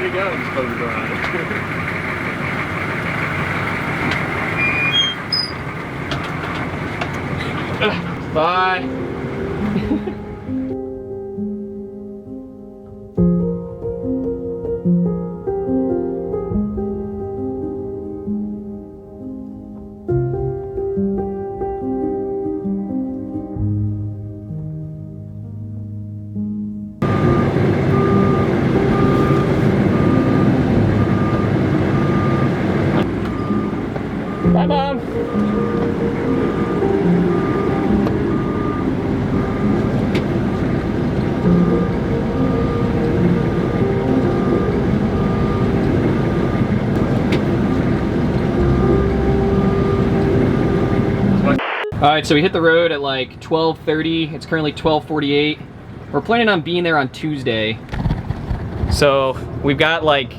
to go and just close the door on it. Bye. Bye, Mom. All right, so we hit the road at like 12:30. It's currently 12:48. We're planning on being there on Tuesday. So we've got like we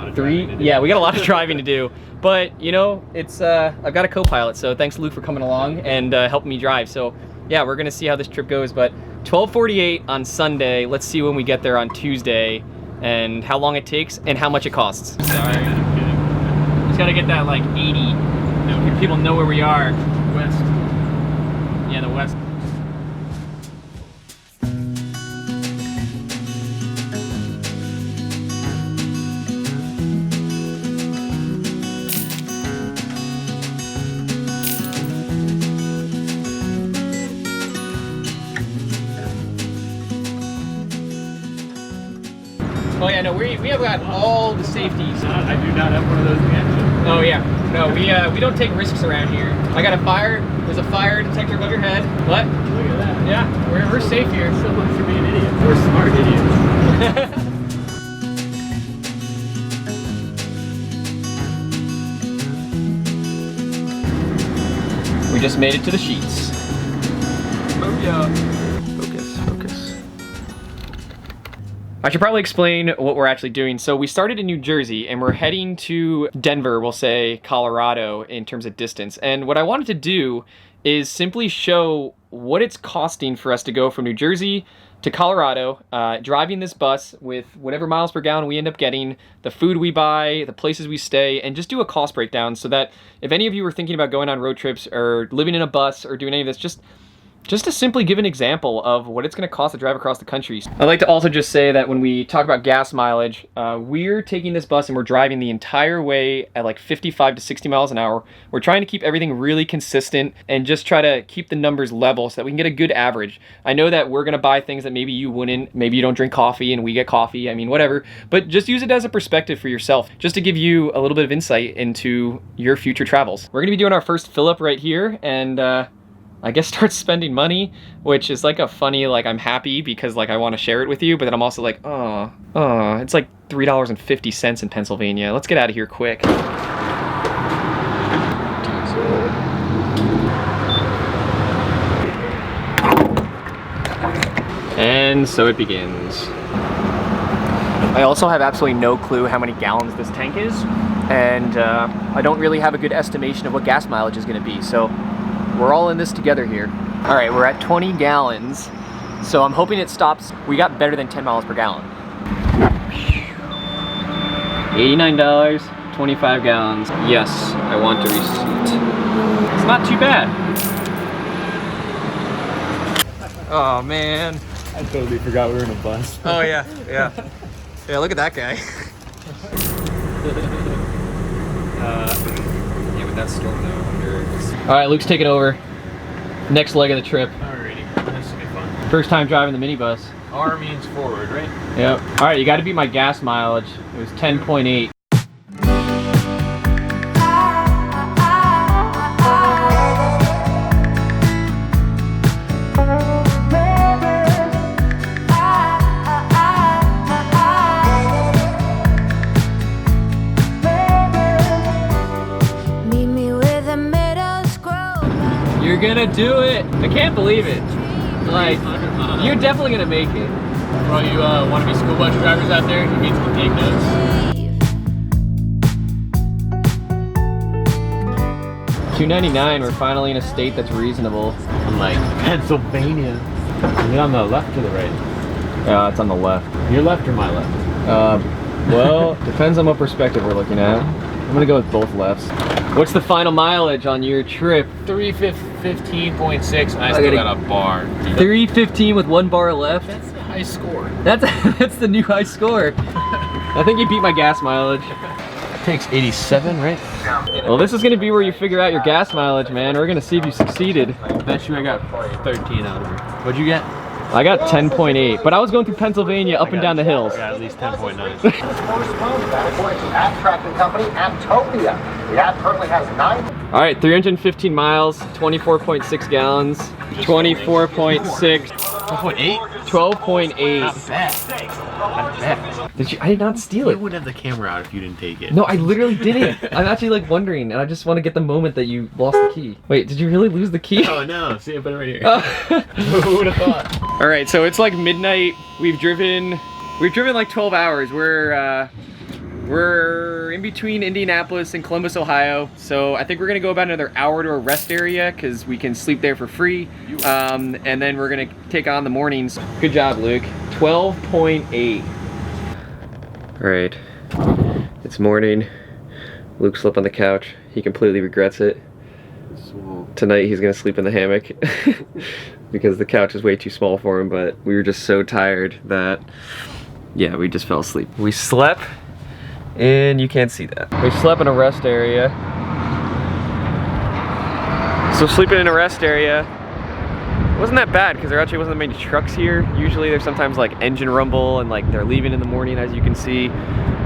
got a lot of driving to do. But you know, it's I've got a co-pilot, so thanks Luke for coming along and helping me drive. So yeah, we're gonna see how this trip goes. But 12:48 on Sunday. Let's see when we get there on Tuesday and how long it takes and how much it costs. Sorry, I'm kidding. Just gotta get that like 80. No, people know where we are. West. Yeah, the west. Oh yeah, no, we have got all the safeties. I do not have one of those yet. Oh yeah, no, we don't take risks around here. I got a fire. There's a fire detector above your head. What? Look at that. Yeah, we're safe here. So much for being idiots. We're smart idiots. We just made it to the sheets. Oh yeah. Focus. I should probably explain what we're actually doing. So we started in New Jersey and we're heading to Denver, we'll say Colorado in terms of distance. And what I wanted to do is simply show what it's costing for us to go from New Jersey to Colorado, driving this bus with whatever miles per gallon we end up getting, the food we buy, the places we stay, and just do a cost breakdown so that if any of you are thinking about going on road trips or living in a bus or doing any of this, just to simply give an example of what it's going to cost to drive across the country. I'd like to also just say that when we talk about gas mileage, we're taking this bus and we're driving the entire way at like 55 to 60 miles an hour. We're trying to keep everything really consistent and just try to keep the numbers level so that we can get a good average. I know that we're going to buy things that maybe you wouldn't. Maybe you don't drink coffee and we get coffee. I mean, whatever. But just use it as a perspective for yourself, just to give you a little bit of insight into your future travels. We're going to be doing our first fill up right here and I guess start spending money, which is like a funny, like I'm happy because like I want to share it with you, but then I'm also like, oh, it's like $3.50 in Pennsylvania. Let's get out of here quick. And so it begins. I also have absolutely no clue how many gallons this tank is, and I don't really have a good estimation of what gas mileage is going to be, so we're all in this together here. All right, we're at 20 gallons, so I'm hoping it stops. We got better than 10 miles per gallon. $89, 25 gallons. Yes, I want a receipt. It's not too bad. Oh man. I totally forgot we were in a bus. Oh yeah. Yeah, look at that guy. Yeah, but that's still no under. All right, Luke's taking over. Next leg of the trip. Alrighty, this will be fun. First time driving the minibus. R means forward, right? Yep. All right, you got to beat my gas mileage. It was 10.8. You're gonna do it! I can't believe it. Like, you're definitely gonna make it. For all you wannabe school bus drivers out there, you need to take notes. $2.99. We're finally in a state that's reasonable. Unlike Pennsylvania. Is it on the left or the right? It's on the left. Your left or my left? Well, depends on what perspective we're looking at. I'm gonna go with both lefts. What's the final mileage on your trip? 315.6, and I still got a bar. 315 with 1 bar left? That's the high score. That's the new high score. I think you beat my gas mileage. Takes 87, right? Well, this is gonna be where you figure out your gas mileage, man. We're gonna see if you succeeded. I bet you I got 13 out of it. What'd you get? I got 10.8, but I was going through Pennsylvania up and down the hills. I got at least 10.9. App tracking company Apptopia. The app currently has 9. All right, 315 miles, 24.6 gallons, 24.6, 12.8? 12.8. Not bad. Not bad. I did not steal You it. wouldn't have the camera out if you didn't take it. No, I literally didn't. I'm actually like wondering, and I just want to get the moment that you lost the key. Wait, did you really lose the key? Oh no, see, I put it right here. Who would have thought? All right, so it's like midnight. We've driven like 12 hours. We're in between Indianapolis and Columbus, Ohio. So I think we're gonna go about another hour to a rest area because we can sleep there for free. And then we're gonna take on the mornings. Good job, Luke. 12.8. All right, it's morning. Luke slept on the couch. He completely regrets it. Tonight he's gonna sleep in the hammock because the couch is way too small for him, but we were just so tired that, yeah, we just fell asleep. We slept, and you can't see that. We slept in a rest area. So sleeping in a rest area wasn't that bad because there actually wasn't many trucks here. Usually there's sometimes like engine rumble and like they're leaving in the morning, as you can see.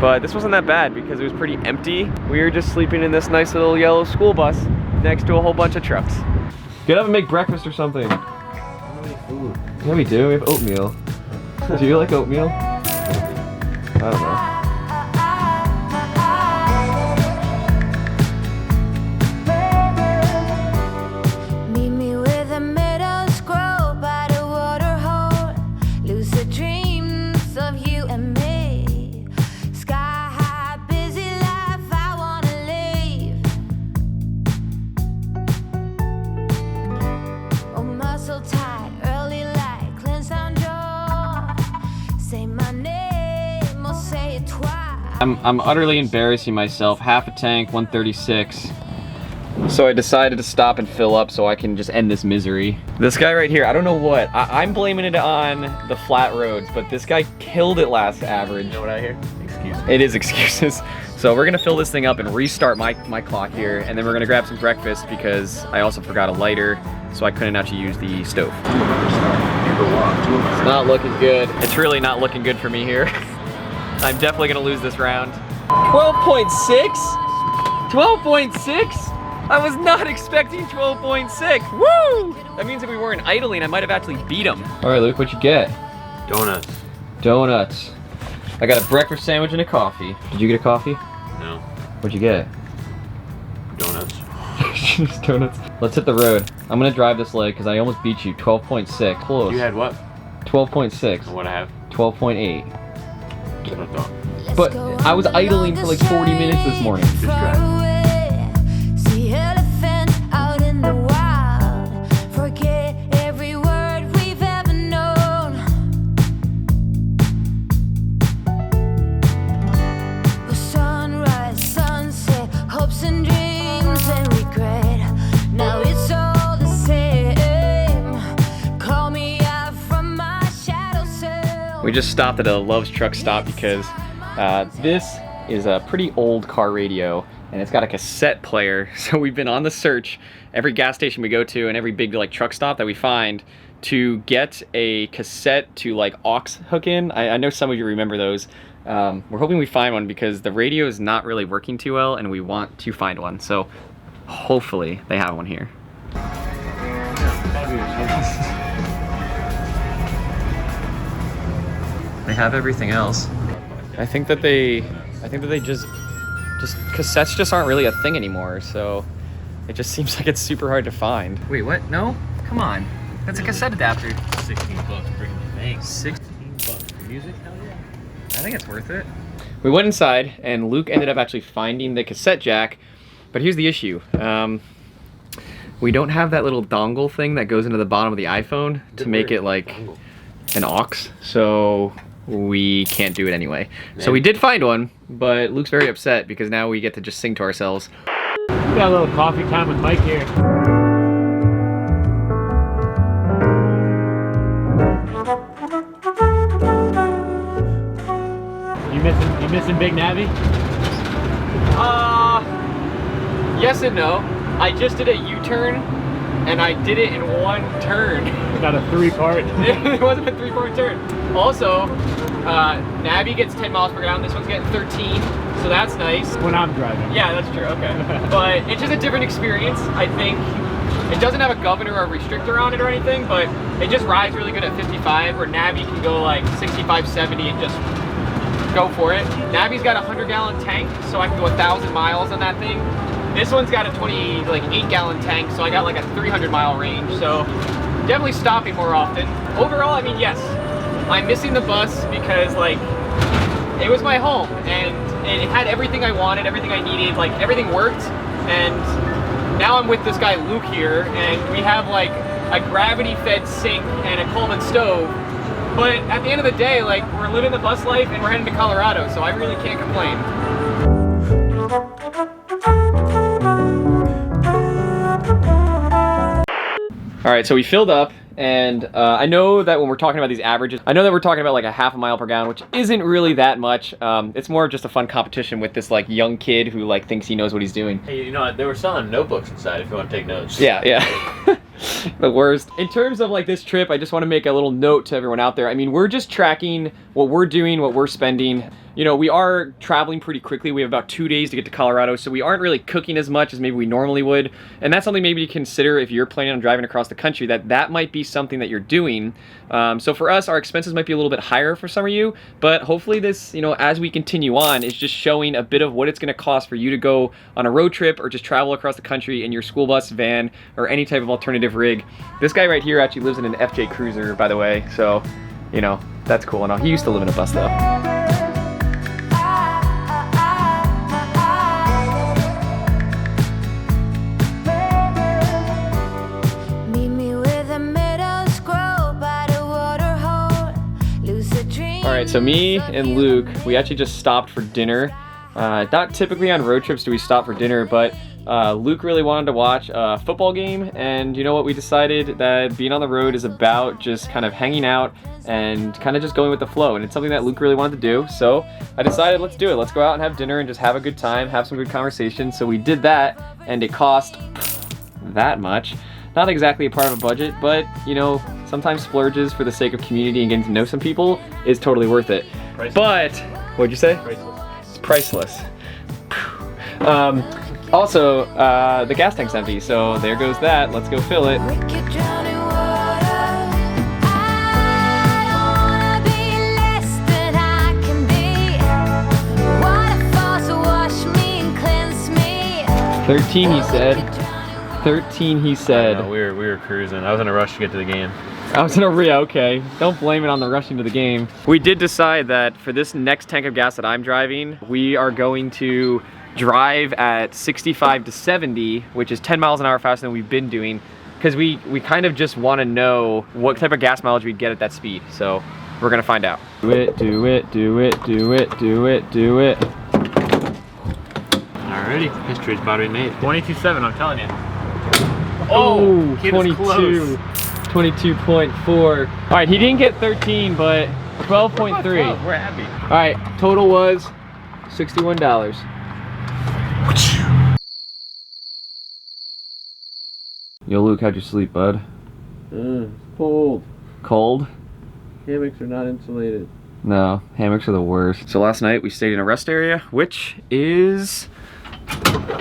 But this wasn't that bad because it was pretty empty. We were just sleeping in this nice little yellow school bus next to a whole bunch of trucks. Get up and make breakfast or something. Yeah, we do. We have oatmeal. Do you like oatmeal? I don't know. I'm utterly embarrassing myself. Half a tank, 136. So I decided to stop and fill up so I can just end this misery. This guy right here, I don't know what. I'm blaming it on the flat roads, but this guy killed it last average. You know what I hear? Excuses. It is excuses. So we're gonna fill this thing up and restart my clock here, and then we're gonna grab some breakfast because I also forgot a lighter, so I couldn't actually use the stove. It's not looking good. It's really not looking good for me here. I'm definitely gonna lose this round. 12.6? 12.6? I was not expecting 12.6. Woo! That means if we weren't idling, I might have actually beat him. All right, Luke, what'd you get? Donuts. Donuts. I got a breakfast sandwich and a coffee. Did you get a coffee? No. What'd you get? Donuts. Just donuts. Let's hit the road. I'm gonna drive this leg because I almost beat you. 12.6. Close. You had what? 12.6. What I have? 12.8. What I thought. But I was idling for like 40 minutes this morning. Just drive. We just stopped at a Love's truck stop because this is a pretty old car radio and it's got a cassette player. So we've been on the search every gas station we go to and every big like truck stop that we find to get a cassette to like aux hook in. I know some of you remember those. We're hoping we find one because the radio is not really working too well and we want to find one. So hopefully they have one here. They have everything else. I think that they just cassettes just aren't really a thing anymore, so it just seems like it's super hard to find. Wait, what? No? Come on. That's a cassette adapter. 16 bucks for the thing. 16 bucks for music? Hell yeah. I think it's worth it. We went inside and Luke ended up actually finding the cassette jack, but here's the issue. We don't have that little dongle thing that goes into the bottom of the iPhone to make it like an aux, so we can't do it anyway. So we did find one, but Luke's very upset because now we get to just sing to ourselves. We got a little coffee time with Mike here. You missing Big Navy? Yes and no. I just did a U-turn, and I did it in one turn. Got a 3-part. It wasn't a 3-part turn. Also, Navy gets 10 miles per gallon. This one's getting 13, so that's nice. When I'm driving. Yeah, that's true. Okay, but it's just a different experience. I think it doesn't have a governor or a restrictor on it or anything, but it just rides really good at 55, where Navy can go like 65, 70, and just go for it. Navy's got a 100-gallon tank, so I can go 1,000 miles on that thing. This one's got a 8-gallon tank, so I got like a 300-mile range. So definitely stopping more often. Overall, I mean, yes, I'm missing the bus because like it was my home and it had everything I wanted, everything I needed, like everything worked. And now I'm with this guy Luke here, and we have like a gravity-fed sink and a Coleman stove. But at the end of the day, like, we're living the bus life and we're heading to Colorado, so I really can't complain. All right, so we filled up, and I know that when we're talking about these averages, I know that we're talking about like a half a mile per gallon, which isn't really that much. It's more of just a fun competition with this like young kid who like thinks he knows what he's doing. Hey, you know, they were selling notebooks inside if you want to take notes. Yeah. The worst. In terms of like this trip, I just want to make a little note to everyone out there. I mean, we're just tracking what we're doing, what we're spending. You know, we are traveling pretty quickly. We have about 2 days to get to Colorado, so we aren't really cooking as much as maybe we normally would. And that's something maybe to consider if you're planning on driving across the country, that might be something that you're doing. So for us, our expenses might be a little bit higher for some of you, but hopefully this, you know, as we continue on, is just showing a bit of what it's going to cost for you to go on a road trip or just travel across the country in your school bus, van, or any type of alternative rig. This guy right here actually lives in an FJ Cruiser, by the way, so, you know, that's cool and all. He used to live in a bus though. Alright, so me and Luke, we actually just stopped for dinner. Not typically on road trips do we stop for dinner, but Luke really wanted to watch a football game, and you know what, we decided that being on the road is about just kind of hanging out and kind of just going with the flow, and it's something that Luke really wanted to do, so I decided let's do it. Let's go out and have dinner and just have a good time, have some good conversation. So we did that, and it cost that much. Not exactly a part of a budget, but you know, sometimes splurges for the sake of community and getting to know some people is totally worth it. Priceless. But, what'd you say? Priceless. It's priceless. Also, the gas tank's empty, so there goes that. Let's go fill it. $13, he said. 13, he said. No, we were cruising. I was in a rush to get to the game. I was in a okay. Don't blame it on the rushing to the game. We did decide that for this next tank of gas that I'm driving, we are going to drive at 65 to 70, which is 10 miles an hour faster than we've been doing, because we kind of just want to know what type of gas mileage we'd get at that speed. So we're gonna find out. Do it, do it, do it, do it, do it, do it. Alrighty, history's about to be made. 22.7, I'm telling you. Oh, kid is 22. 22.4. All right, he didn't get 13, but 12.3. We're happy. All right, total was $61. Yo, Luke, how'd you sleep, bud? Cold. Cold? Hammocks are not insulated. No, hammocks are the worst. So last night we stayed in a rest area, which is,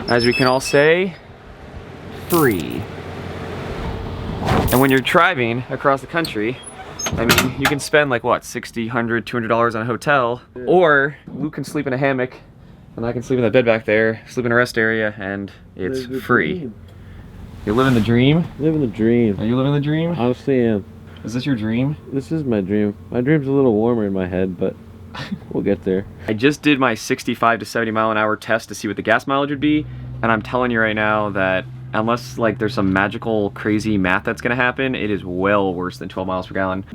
as we can all say, free. And when you're driving across the country, I mean, you can spend like what, $60, $100, $200 on a hotel, or Luke can sleep in a hammock, and I can sleep in the bed back there, sleep in a rest area, and it's free. Dream. You're living the dream? Living the dream. Are you living the dream? Honestly, am. Is this your dream? This is my dream. My dream's a little warmer in my head, but we'll get there. I just did my 65 to 70 mile an hour test to see what the gas mileage would be, and I'm telling you right now that unless like there's some magical crazy math that's gonna happen, it is well worse than 12 miles per gallon.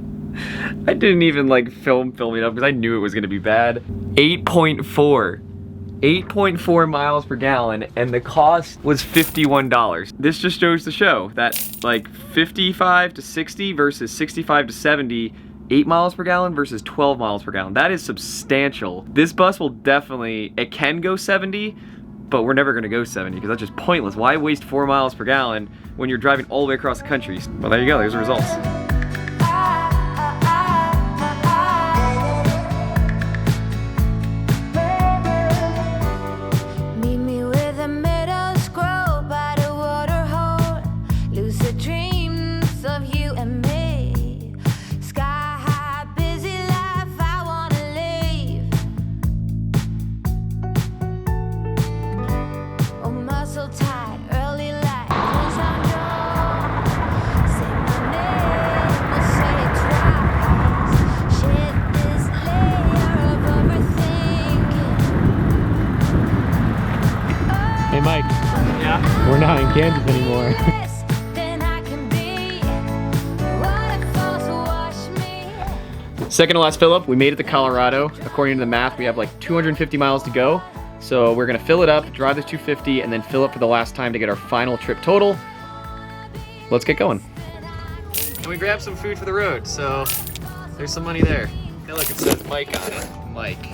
I didn't even like film it up because I knew it was gonna be bad. 8.4 miles per gallon, and the cost was $51. This just goes to show that like 55 to 60 versus 65 to 70, 8 miles per gallon versus 12 miles per gallon. That is substantial. This bus will definitely, it can go 70, but we're never gonna go 70 because that's just pointless. Why waste 4 miles per gallon when you're driving all the way across the country? Well, there you go, there's the results. Hey Mike, Yeah. we're not in Kansas anymore. Second to last fill up, we made it to Colorado. According to the math, we have like 250 miles to go. So we're gonna fill it up, drive the 250, and then fill up for the last time to get our final trip total. Let's get going. And we grabbed some food for the road, so there's some money there. Hey look, it says Mike on it. Mike.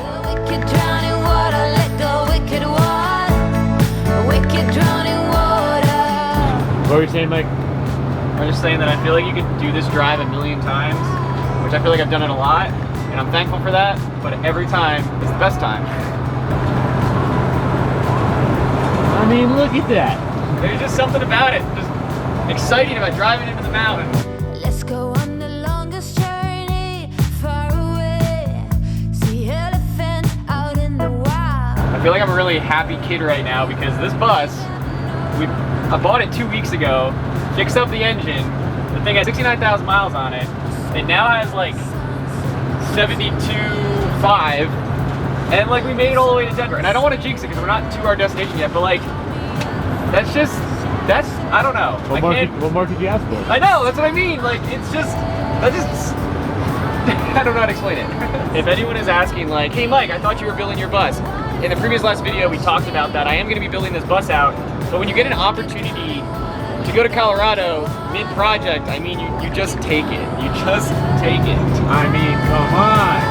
What were you saying, Mike? I'm just saying that I feel like you could do this drive a million times, which I feel like I've done it a lot, and I'm thankful for that, but every time is the best time. I mean, look at that. There's just something about it, just exciting about driving into the mountains. Let's go on the longest journey far away. See elephants out in the wild. I feel like I'm a really happy kid right now because this bus, I bought it 2 weeks ago, fixed up the engine, the thing had 69,000 miles on it. It now has like 72.5, and like we made it all the way to Denver. And I don't want to jinx it because we're not to our destination yet, but like, that's, I don't know. What more could you ask for? I know, that's what I mean. Like, it's just, I don't know how to explain it. If anyone is asking like, hey Mike, I thought you were building your bus. In the previous last video, we talked about that. I am gonna be building this bus out, but when you get an opportunity to go to Colorado mid-project, I mean, you just take it. You just take it. I mean, come on.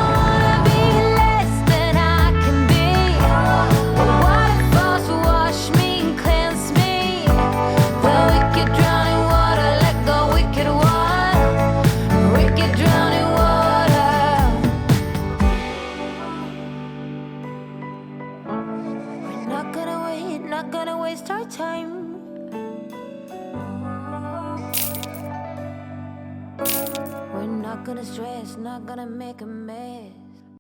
Not gonna waste our time. We're not gonna stress, not gonna make a mess.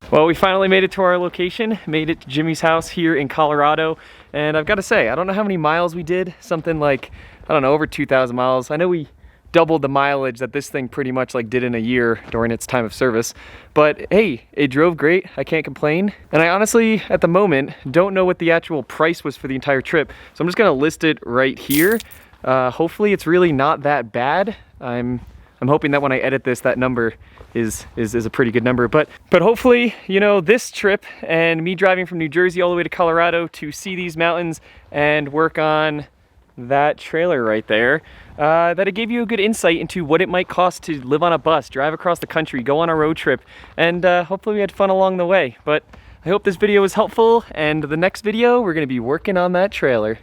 Well, we finally made it to our location, made it to Jimmy's house here in Colorado, and I've got to say, I don't know how many miles we did, something like, I don't know, over 2,000 miles. I know we doubled the mileage that this thing pretty much like did in a year during its time of service, but hey, it drove great, I can't complain. And I honestly, at the moment, don't know what the actual price was for the entire trip, so I'm just gonna list it right here. Hopefully it's really not that bad. I'm hoping that when I edit this, that number is a pretty good number, but hopefully, you know, this trip and me driving from New Jersey all the way to Colorado to see these mountains and work on that trailer right there, that it gave you a good insight into what it might cost to live on a bus, drive across the country, go on a road trip, and hopefully we had fun along the way. But I hope this video was helpful, and the next video we're going to be working on that trailer.